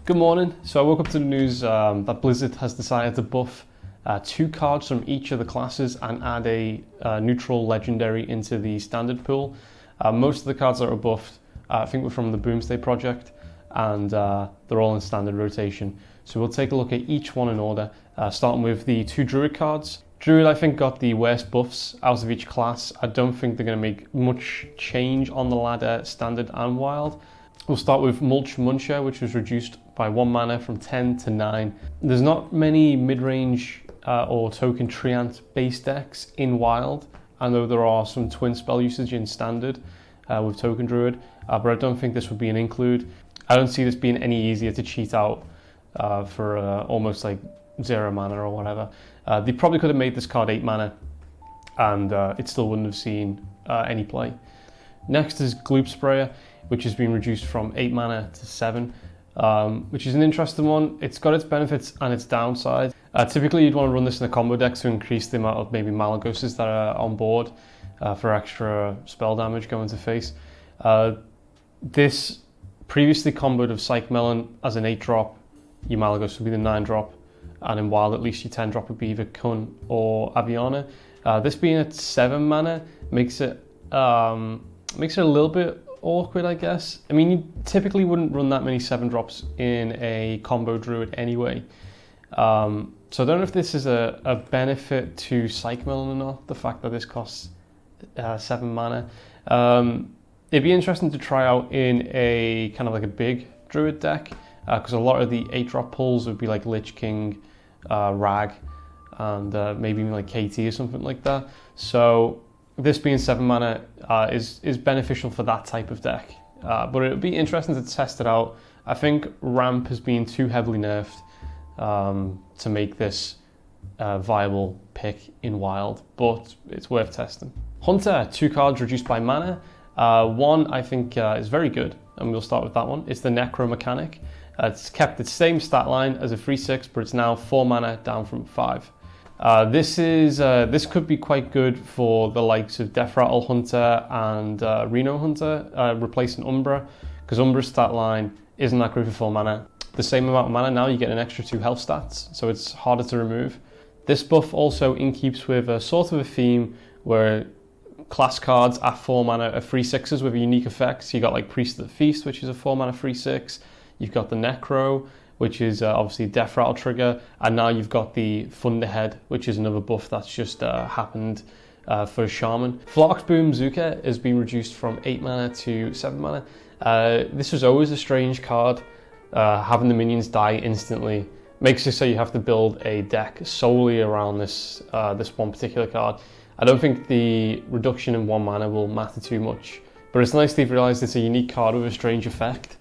Good morning. So I woke up to the news that Blizzard has decided to buff 2 cards from each of the classes and add a neutral legendary into the standard pool. Most of the cards that are buffed, I think, were from the Boomsday project, and they're all in standard rotation. So we'll take a look at each one in order, starting with the 2 Druid cards. Druid, I think, got the worst buffs out of each class. I don't think they're going to make much change on the ladder, standard and wild. We'll start with Mulch Muncher, which was reduced by 1 mana from 10 to 9. There's not many mid-range or token Treant base decks in wild. I know there are some twin spell usage in standard with Token Druid, but I don't think this would be an include. I don't see this being any easier to cheat out for almost like 0 mana or whatever. They probably could have made this card 8 mana and it still wouldn't have seen any play. Next is Gloop Sprayer, which has been reduced from 8 mana to 7, which is an interesting one. It's got its benefits and its downsides. Typically you'd want to run this in a combo deck to increase the amount of maybe Malagoses that are on board for extra spell damage going to face. This previously comboed of Psych Melon as an 8 drop, your Malagos would be the 9 drop, and in wild at least your 10 drop would be either Kun or Aviana. This being at 7 mana makes it a little bit awkward, I guess. I mean, you typically wouldn't run that many 7 drops in a combo Druid anyway. So I don't know if this is a benefit to Psych Melon or not, the fact that this costs 7 mana. It'd be interesting to try out in a kind of like a big Druid deck, because a lot of the 8 drop pulls would be like Lich King, Rag, and maybe even like KT or something like that. So this being 7 mana is beneficial for that type of deck, but it would be interesting to test it out. I think ramp has been too heavily nerfed to make this viable pick in wild, but it's worth testing. Hunter, 2 cards reduced by mana. One I think is very good, and we'll start with that one. It's the Necro Mechanic. It's kept its same stat line as a 3/6, but it's now 4 mana down from 5. This could be quite good for the likes of Death Rattle Hunter and Reno Hunter, replacing Umbra, because Umbra's stat line isn't that great for 4 mana. The same amount of mana now, you get an extra 2 health stats, so it's harder to remove. This buff also inkeeps with a sort of a theme where class cards at 4 mana are 3/6s with unique effects. You got like Priest of the Feast, which is a 4 mana 3/6. You've got the Necro, which is obviously Death Rattle trigger, and now you've got the Thunderhead, which is another buff that's just happened for Shaman. Flark's Zuka has been reduced from 8 mana to 7 mana. This was always a strange card. Having the minions die instantly makes it so you have to build a deck solely around this one particular card. I don't think the reduction in 1 mana will matter too much, but it's nice they've realised it's a unique card with a strange effect.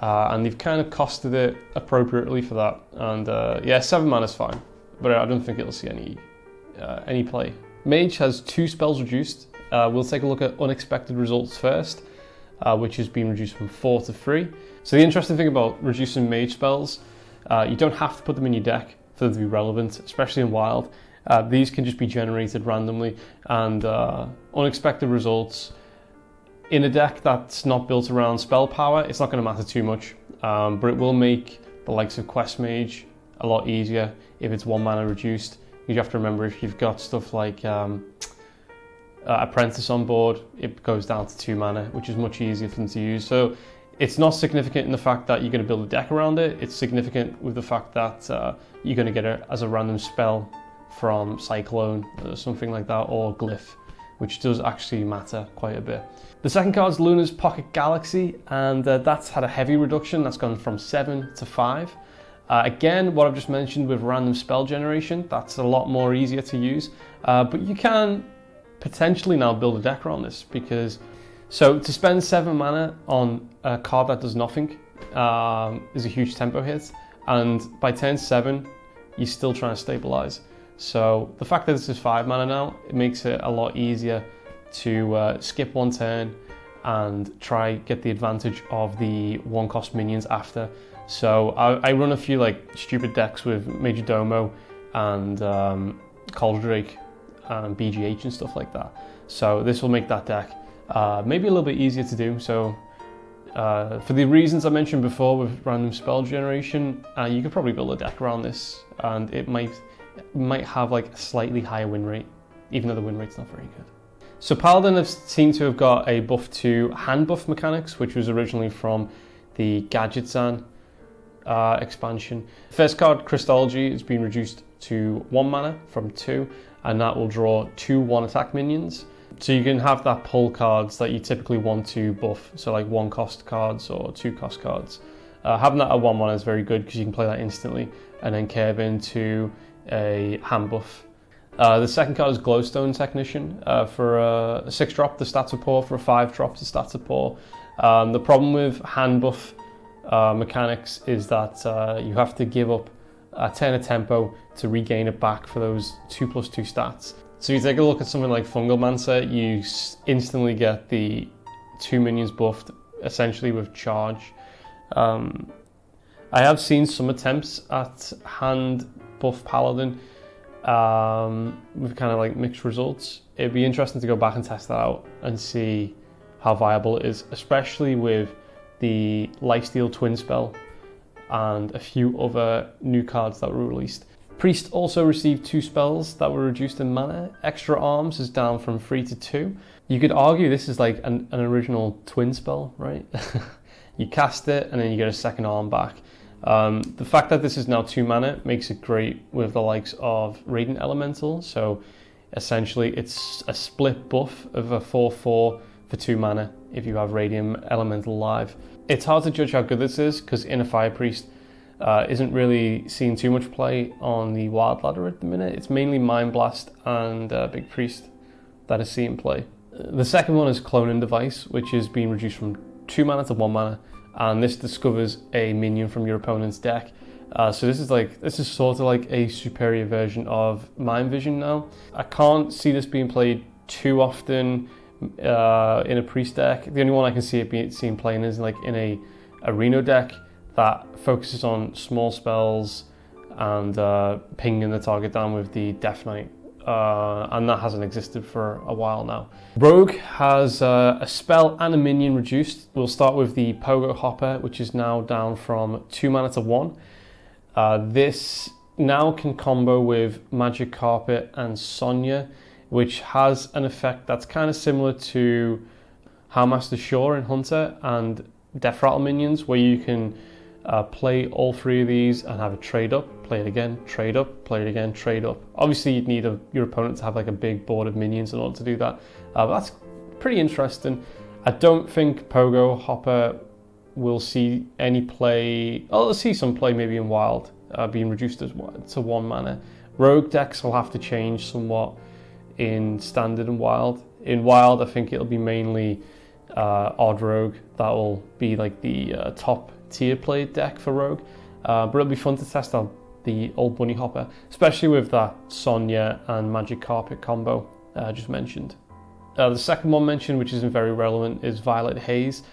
And they've kind of costed it appropriately for that. And yeah, 7 mana is fine, but I don't think it'll see any play. Mage has 2 spells reduced. We'll take a look at Unexpected Results first, which has been reduced from 4 to 3. So the interesting thing about reducing mage spells, you don't have to put them in your deck for them to be relevant, especially in wild. These can just be generated randomly, and Unexpected Results in a deck that's not built around spell power, it's not going to matter too much, but it will make the likes of Quest Mage a lot easier if it's 1 mana reduced. You have to remember, if you've got stuff like Apprentice on board, it goes down to 2 mana, which is much easier for them to use. So it's not significant in the fact that you're going to build a deck around it. It's significant with the fact that you're going to get it as a random spell from Cyclone or something like that, or Glyph, which does actually matter quite a bit. The second card is Luna's Pocket Galaxy, and that's had a heavy reduction. That's gone from 7 to 5. Again, what I've just mentioned with random spell generation, that's a lot more easier to use, but you can potentially now build a deck around this, because so to spend 7 mana on a card that does nothing is a huge tempo hit, and by turn 7 you're still trying to stabilize. So the fact that this is 5 mana now, it makes it a lot easier to skip 1 turn and try get the advantage of the 1 cost minions after. So I run a few like stupid decks with Major Domo and Caldrake and BGH and stuff like that. So this will make that deck maybe a little bit easier to do. So For the reasons I mentioned before with random spell generation, you could probably build a deck around this, and it might have like a slightly higher win rate, even though the win rate's not very good. So Paladin have seemed to have got a buff to hand buff mechanics, which was originally from the Gadgetzan expansion. First card, Christology, has been reduced to 1 mana from 2, and that will draw 2 1-attack minions. So you can have that pull cards that you typically want to buff, so like 1-cost cards or 2-cost cards. Having that at 1 mana is very good because you can play that instantly and then curve into a hand buff. The second card is Glowstone Technician. For a 6-drop, the stats are poor. For a 5-drop, the stats are poor. The problem with hand buff mechanics is that you have to give up a turn of tempo to regain it back for those 2+2 stats. So you take a look at something like Fungal Mancer, you instantly get the 2 minions buffed, essentially with charge. I have seen some attempts at hand buff Paladin with kind of like mixed results. It'd be interesting to go back and test that out and see how viable it is, especially with the Lifesteal Twin spell and a few other new cards that were released. Priest also received 2 spells that were reduced in mana. Extra Arms is down from 3 to 2. You could argue this is like an original twin spell, right? You cast it and then you get a second arm back. The fact that this is now 2 mana makes it great with the likes of Radiant Elemental. So essentially it's a split buff of a 4/4 for 2 mana if you have Radiant Elemental live. It's hard to judge how good this is because Inner Fire Priest isn't really seeing too much play on the wild ladder at the minute. It's mainly Mind Blast and Big Priest that is seeing play. The second one is Cloning Device, which is being reduced from 2 mana to 1 mana, and this discovers a minion from your opponent's deck. So this is sort of like a superior version of Mind Vision now. I can't see this being played too often in a priest deck. The only one I can see it seen playing is like in a Reno deck that focuses on small spells and pinging the target down with the Death Knight, and that hasn't existed for a while now. Rogue has a spell and a minion reduced. We'll start with the Pogo Hopper, which is now down from 2 mana to 1. This now can combo with Magic Carpet and Sonya, which has an effect that's kind of similar to Houndmaster Shaw in Hunter and Death Rattle minions, where you can play all 3 of these and have a trade up, play it again, trade up, play it again, trade up. Obviously you'd need your opponent to have like a big board of minions in order to do that, but that's pretty interesting. I don't think Pogo Hopper will see any play. I'll see some play maybe in Wild, being reduced to 1 mana. Rogue decks will have to change somewhat in Standard and Wild. In Wild, I think it'll be mainly Odd Rogue that will be like the top tier played deck for Rogue, but it'll be fun to test out the old Bunny Hopper, especially with that Sonya and Magic Carpet combo I just mentioned. The second one mentioned, which isn't very relevant, is Violet Haze.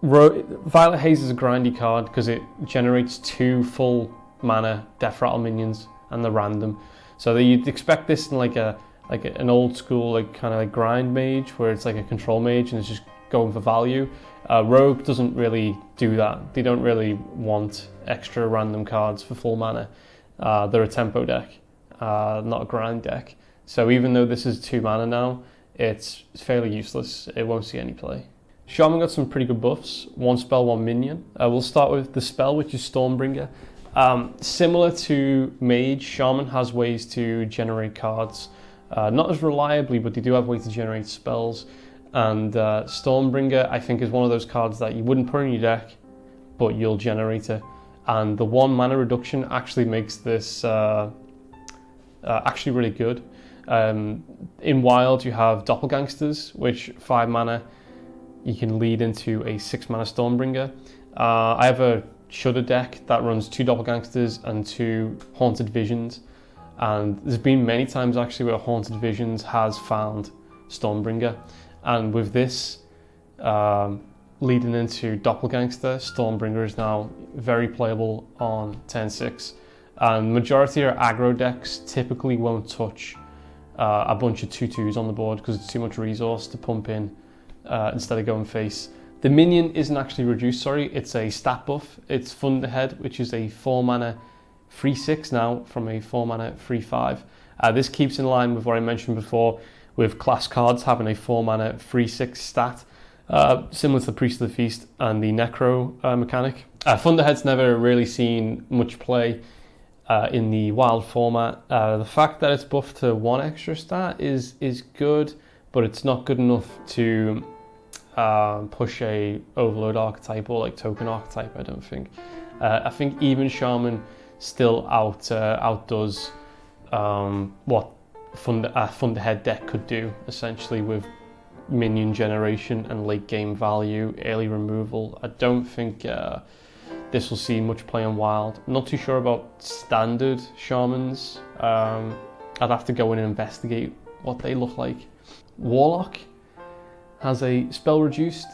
Violet Haze is a grindy card because it generates 2 full mana Death Rattle minions and they're random. So you'd expect this in like an old school kind of grind mage where it's like a control mage and it's just going for value. Rogue doesn't really do that. They don't really want extra random cards for full mana. They're a tempo deck, not a grind deck. So even though this is 2 mana now, it's fairly useless. It won't see any play. Shaman got some pretty good buffs. 1 spell, 1 minion. We'll start with the spell, which is Stormbringer. Similar to Mage, Shaman has ways to generate cards. Not as reliably, but they do have ways to generate spells. And Stormbringer, I think, is one of those cards that you wouldn't put in your deck, but you'll generate it. And the 1 mana reduction actually makes this actually really good. In Wild, you have Doppelgangsters, which 5 mana, you can lead into a 6 mana Stormbringer. I have a Shudder deck that runs 2 Doppelgangsters and 2 Haunted Visions. And there's been many times actually where Haunted Visions has found Stormbringer. And with this leading into Doppelgangster, Stormbringer is now very playable on turn 6. And majority of aggro decks typically won't touch a bunch of 2/2s on the board because it's too much resource to pump in instead of going face. The minion isn't actually reduced, sorry, it's a stat buff. It's Thunderhead, which is a 4 mana 3/6 now from a 4 mana 3/5. This keeps in line with what I mentioned before with class cards having a 4 mana 3/6 stat, similar to the Priest of the Feast and the Necro mechanic. Thunderhead's never really seen much play in the wild format. The fact that it's buffed to 1 extra stat is good, but it's not good enough to push a Overload archetype or like token archetype, I don't think. I think even Shaman still outdoes what Thunderhead deck could do, essentially, with minion generation and late game value, early removal. I don't think this will see much play on wild. I'm not too sure about standard Shamans. I'd have to go in and investigate what they look like. Warlock has a spell reduced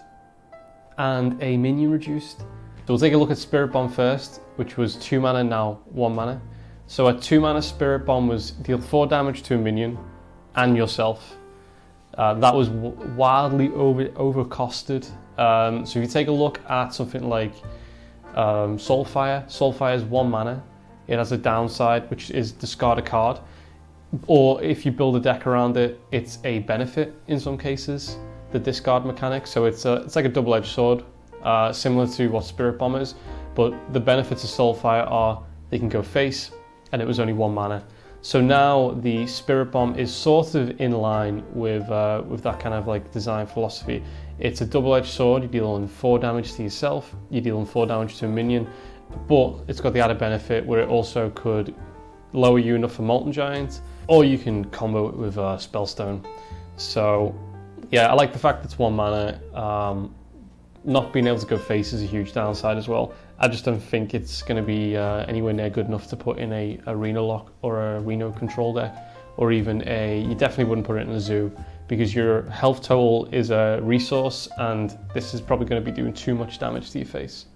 and a minion reduced. So we'll take a look at Spirit Bomb first, which was 2 mana, now 1 mana. So at 2 mana, Spirit Bomb was deal 4 damage to a minion and yourself. That was wildly overcosted. So if you take a look at something like Soulfire, Soulfire is 1 mana. It has a downside, which is discard a card. Or if you build a deck around it, it's a benefit in some cases, the discard mechanic. So it's like a double-edged sword, similar to what Spirit Bomb is. But the benefits of Soulfire are they can go face, and it was only 1 mana. So now the Spirit Bomb is sort of in line with that kind of like design philosophy. It's a double-edged sword. You're dealing 4 damage to yourself, you're dealing 4 damage to a minion, but it's got the added benefit where it also could lower you enough for Molten Giant, or you can combo it with Spellstone. So yeah, I like the fact that it's 1 mana. Not being able to go face is a huge downside as well. I just don't think it's going to be anywhere near good enough to put in a Arena Lock or a Reno control deck, or even you definitely wouldn't put it in a zoo, because your health total is a resource and this is probably going to be doing too much damage to your face.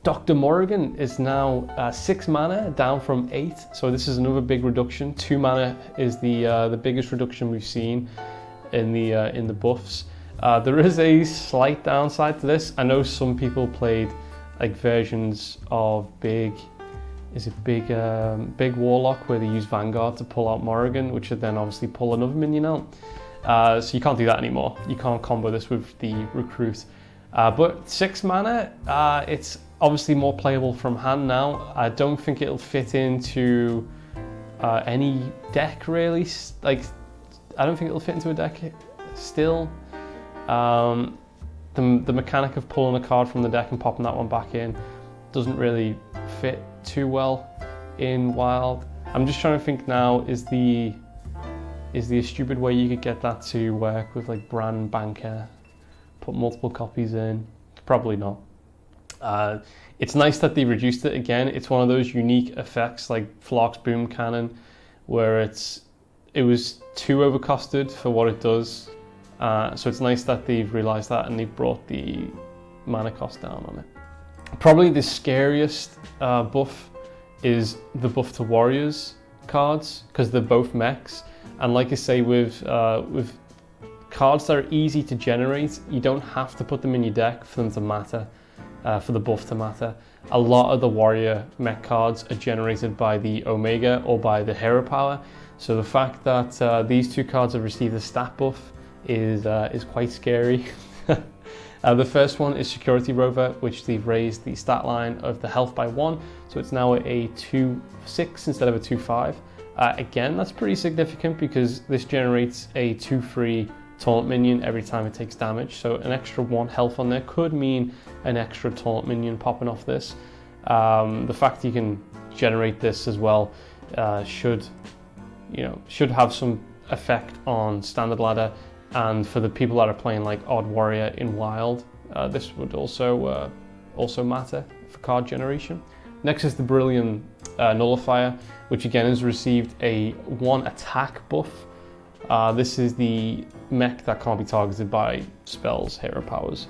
Dr. Morrigan is now 6 mana, down from 8, so this is another big reduction. 2 mana is the biggest reduction we've seen in the buffs. There is a slight downside to this. I know some people played like versions of Big Warlock where they use Vanguard to pull out Morrigan, which would then obviously pull another minion out. So you can't do that anymore. You can't combo this with the Recruit. But 6 mana, it's obviously more playable from hand now. I don't think it'll fit into any deck really. Like, I don't think it'll fit into a deck still. The mechanic of pulling a card from the deck and popping that one back in doesn't really fit too well in Wild. I'm just trying to think now, is there a stupid way you could get that to work with like Brand Banker, put multiple copies in? Probably not. It's nice that they reduced it again. It's one of those unique effects like Flark's Boom Cannon, where it was too overcosted for what it does. So it's nice that they've realised that and they've brought the mana cost down on it. Probably the scariest buff is the buff to Warriors cards, because they're both mechs. And like I say, with cards that are easy to generate, you don't have to put them in your deck for them to matter, for the buff to matter. A lot of the Warrior mech cards are generated by the Omega or by the Hero Power. So the fact that these two cards have received a stat buff is quite scary. The first one is Security Rover, which they've raised the stat line of the health by 1, so it's now a 2/6 instead of a 2/5. Again, that's pretty significant because this generates a 2/3 taunt minion every time it takes damage, so an extra 1 health on there could mean an extra taunt minion popping off this. The fact you can generate this as well should have some effect on Standard Ladder. And for the people that are playing like Odd Warrior in Wild, this would also matter for card generation. Next is the Brilliant Nullifier, which again has received a 1 attack buff. This is the mech that can't be targeted by spells, hero powers.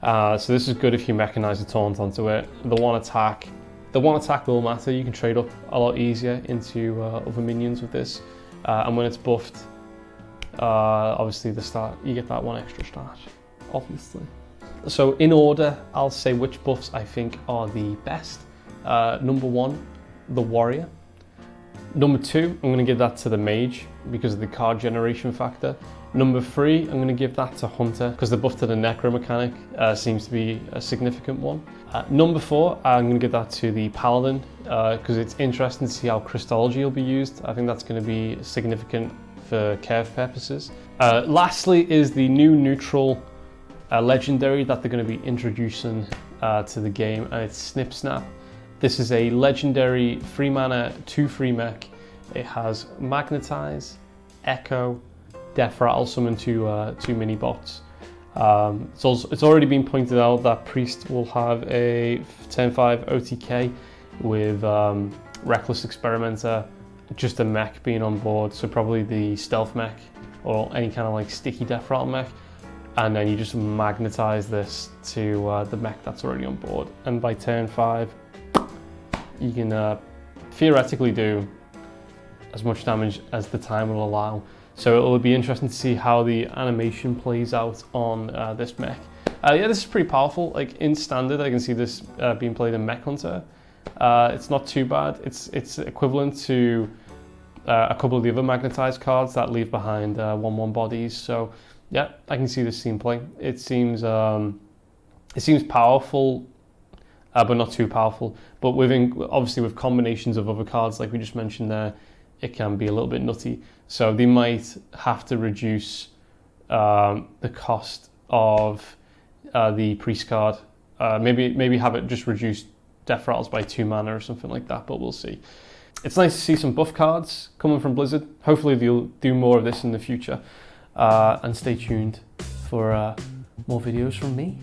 So this is good if you mechanize a taunt onto it. The one attack will matter. You can trade up a lot easier into other minions with this. And when it's buffed, obviously you get that 1 extra start, obviously. So in order, I'll say which buffs I think are the best. Number 1, the Warrior. Number 2, I'm going to give that to the Mage because of the card generation factor. Number 3, I'm going to give that to Hunter because the buff to the Necro mechanic seems to be a significant one. Number 4, I'm going to give that to the Paladin because it's interesting to see how Christology will be used. I think that's going to be significant for curve purposes. Lastly is the new neutral legendary that they're going to be introducing to the game, and it's Snip Snap. This is a legendary 3 mana, 2/3 mech. It has Magnetize, Echo, Death Rattle, summon two mini bots. It's already been pointed out that Priest will have a turn 5 OTK with Reckless Experimenter, just a mech being on board, so probably the Stealth mech or any kind of like sticky Death Rattle mech. And then you just magnetize this to the mech that's already on board. And by turn 5, you can theoretically do as much damage as the time will allow. So it'll be interesting to see how the animation plays out on this mech. Yeah, this is pretty powerful. Like in standard, I can see this being played in Mech Hunter. It's not too bad. It's equivalent to a couple of the other magnetized cards that leave behind 1/1 bodies. So yeah, I can see this scene play. It seems powerful, but not too powerful. But obviously with combinations of other cards, like we just mentioned there, it can be a little bit nutty. So they might have to reduce the cost of the Priest card. Maybe have it just reduce Death Rattles by 2 mana or something like that, but we'll see. It's nice to see some buff cards coming from Blizzard. Hopefully they'll do more of this in the future. And stay tuned for more videos from me.